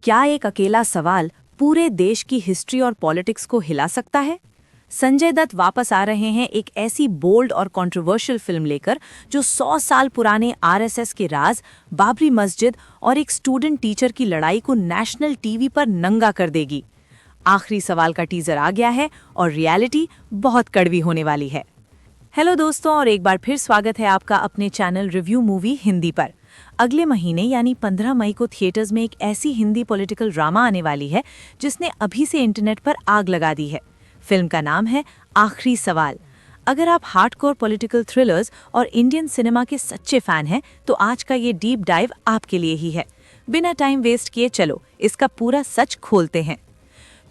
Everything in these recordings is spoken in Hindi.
क्या एक अकेला सवाल पूरे देश की हिस्ट्री और पॉलिटिक्स को हिला सकता है? संजय दत्त वापस आ रहे हैं एक ऐसी बोल्ड और कंट्रोवर्शियल फिल्म लेकर जो 100 साल पुराने आरएसएस के राज, बाबरी मस्जिद और एक स्टूडेंट टीचर की लड़ाई को नेशनल टीवी पर नंगा कर देगी। आखिरी सवाल का टीजर आ गया है और रियलिटी बहुत कड़वी होने वाली है। हेलो दोस्तों, और एक बार फिर स्वागत है आपका अपने चैनल रिव्यू मूवी हिंदी पर। अगले महीने यानी 15 मई को थिएटर्स में एक ऐसी हिंदी पॉलिटिकल ड्रामा आने वाली है जिसने अभी से इंटरनेट पर आग लगा दी है। फिल्म का नाम है आखिरी सवाल। अगर आप हार्डकोर पॉलिटिकल थ्रिलर्स और इंडियन सिनेमा के सच्चे फैन हैं तो आज का ये डीप डाइव आपके लिए ही है। बिना टाइम वेस्ट किए चलो इसका पूरा सच खोलते हैं।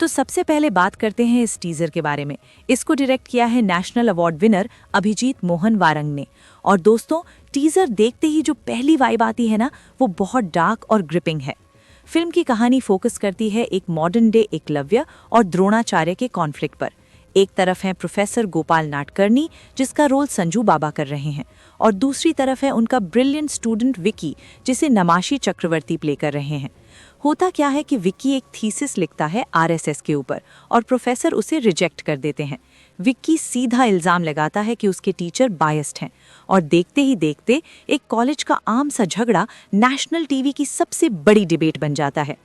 तो सबसे पहले बात करते हैं इस टीजर के बारे में। इसको डायरेक्ट किया है national award winner Abhijit Mohan Warang ने। और दोस्तों, टीजर देखते ही जो पहली वाइब आती है ना, वो बहुत डार्क और ग्रिपिंग है। फिल्म की कहानी फोकस करती है एक मॉडर्न डे एकलव्य और द्रोणाचार्य के कॉन्फ्लिक्ट पर। एक तरफ है प्रोफेसर गोपाल नाडकर्णी, जिसका रोल संजू बाबा कर रहे हैं, और दूसरी तरफ है उनका ब्रिलियंट स्टूडेंट विकी, जिसे नमाशी चक्रवर्ती प्ले कर रहे हैं। होता क्या है कि विक्की एक थीसिस लिखता है आरएसएस के ऊपर और प्रोफेसर उसे रिजेक्ट कर देते हैं। विक्की सीधा इल्जाम लगाता है कि उसके टीचर बायस्ड हैं, और देखते ही देखते एक कॉलेज का आम सा झगड़ा नेशनल टीवी की सबसे बड़ी डिबेट बन जाता है।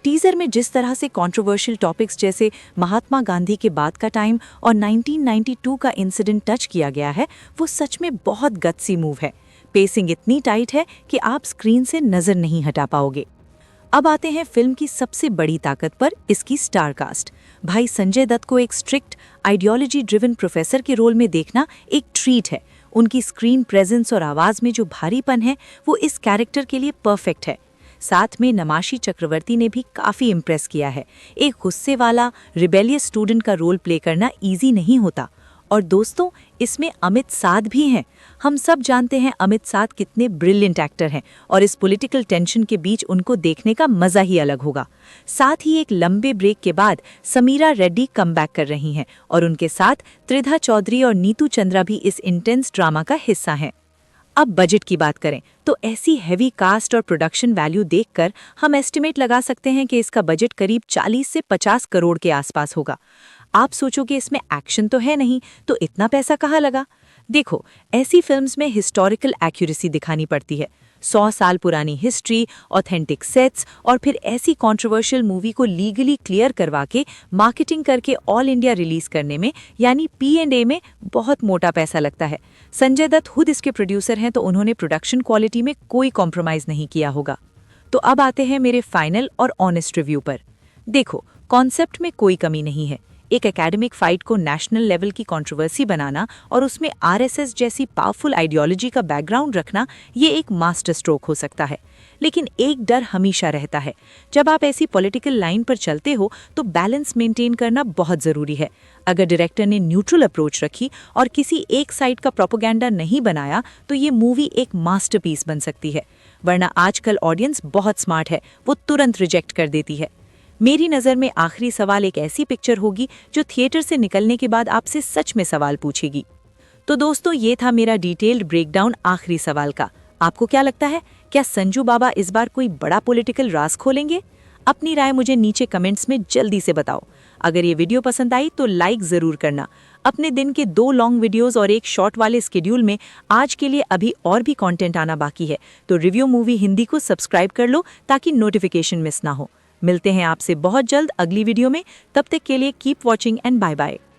टीजर में जिस तरह से कंट्रोवर्शियल टॉपिक्स जैसे महात्मा गांधी के बाद का टाइम और 1992 का इंसिडेंट टच किया गया है, वो सच में बहुत गट्सी मूव है। पेसिंग इतनी टाइट है कि आप स्क्रीन से नजर नहीं हटा पाओगे। अब आते हैं फिल्म की सबसे बड़ी ताकत पर, इसकी स्टार कास्ट। भाई संजय दत्त को एक स्ट्रिक्ट आइडियोलॉजी ड्रिवन प्रोफेसर के रोल में देखना एक ट्रीट है। उनकी स्क्रीन प्रेजेंस और आवाज में जो भारीपन है वो इस कैरेक्टर के लिए परफेक्ट है। साथ में नमाशी चक्रवर्ती ने भी काफी इम्प्रेस किया है। एक गुस्से वाला रिबेलियस स्टूडेंट का रोल प्ले करना इजी नहीं होता। और दोस्तों, इसमें अमित साध भी हैं। हम सब जानते हैं अमित साध कितने ब्रिलियंट एक्टर हैं, और इस पॉलिटिकल टेंशन के बीच उनको देखने का मजा ही अलग होगा। साथ ही एक लंबे ब्रेक के बाद समीरा रेड्डी कमबैक कर रही हैं, और उनके साथ त्रिधा चौधरी और नीतू चंद्रा भी इस इंटेंस ड्रामा का हिस्सा हैं। अब बजट की बात करें तो ऐसी हैवी कास्ट और प्रोडक्शन वैल्यू देखकर हम एस्टिमेट लगा सकते हैं कि इसका बजट करीब 40 से 50 करोड़ के आसपास होगा। आप सोचोगे इसमें एक्शन तो है नहीं, तो इतना पैसा कहाँ लगा? देखो, ऐसी फिल्म्स में हिस्टोरिकल एक्यूरेसी दिखानी पड़ती है। 100 साल पुरानी हिस्ट्री, ऑथेंटिक सेट्स और फिर ऐसी कंट्रोवर्शियल मूवी को लीगली क्लियर करवा के मार्केटिंग करके ऑल इंडिया रिलीज करने में यानी P&A में बहुत मोटा पैसा लगता है। संजय दत्त खुद इसके प्रोड्यूसर हैं, तो उन्होंने प्रोडक्शन क्वालिटी में कोई कॉम्प्रोमाइज नहीं किया होगा। तो अब आते हैं मेरे फाइनल और ऑनेस्ट रिव्यू पर। देखो, कॉन्सेप्ट में कोई कमी नहीं है। एक एकेडमिक फाइट को नेशनल लेवल की कंट्रोवर्सी बनाना और उसमें आरएसएस जैसी पावरफुल आइडियोलॉजी का बैकग्राउंड रखना, ये एक मास्टर स्ट्रोक हो सकता है। लेकिन एक डर हमेशा रहता है, जब आप ऐसी पॉलिटिकल लाइन पर चलते हो तो बैलेंस मेंटेन करना बहुत ज़रूरी है। अगर डायरेक्टर ने न्यूट्रल अप्रोच रखी और किसी एक साइड का प्रोपेगेंडा नहीं बनाया तो ये मूवी एक मास्टरपीस बन सकती है। वरना आजकल ऑडियंस बहुत स्मार्ट है, वो तुरंत रिजेक्ट कर देती है। मेरी नज़र में आखिरी सवाल एक ऐसी पिक्चर होगी जो थिएटर से निकलने के बाद आपसे सच में सवाल पूछेगी। तो दोस्तों, ये था मेरा डिटेल्ड ब्रेकडाउन आखिरी सवाल का। आपको क्या लगता है, क्या संजू बाबा इस बार कोई बड़ा पॉलिटिकल राज खोलेंगे? अपनी राय मुझे नीचे कमेंट्स में जल्दी से बताओ। अगर ये वीडियो पसंद आई तो लाइक ज़रूर करना। अपने दिन के 2 लॉन्ग वीडियोस और एक शॉर्ट वाले स्केड्यूल में आज के लिए अभी और भी कंटेंट आना बाकी है, तो रिव्यू मूवी हिंदी को सब्सक्राइब कर लो ताकि नोटिफिकेशन मिस ना हो। मिलते हैं आपसे बहुत जल्द अगली वीडियो में। तब तक के लिए keep watching and bye bye.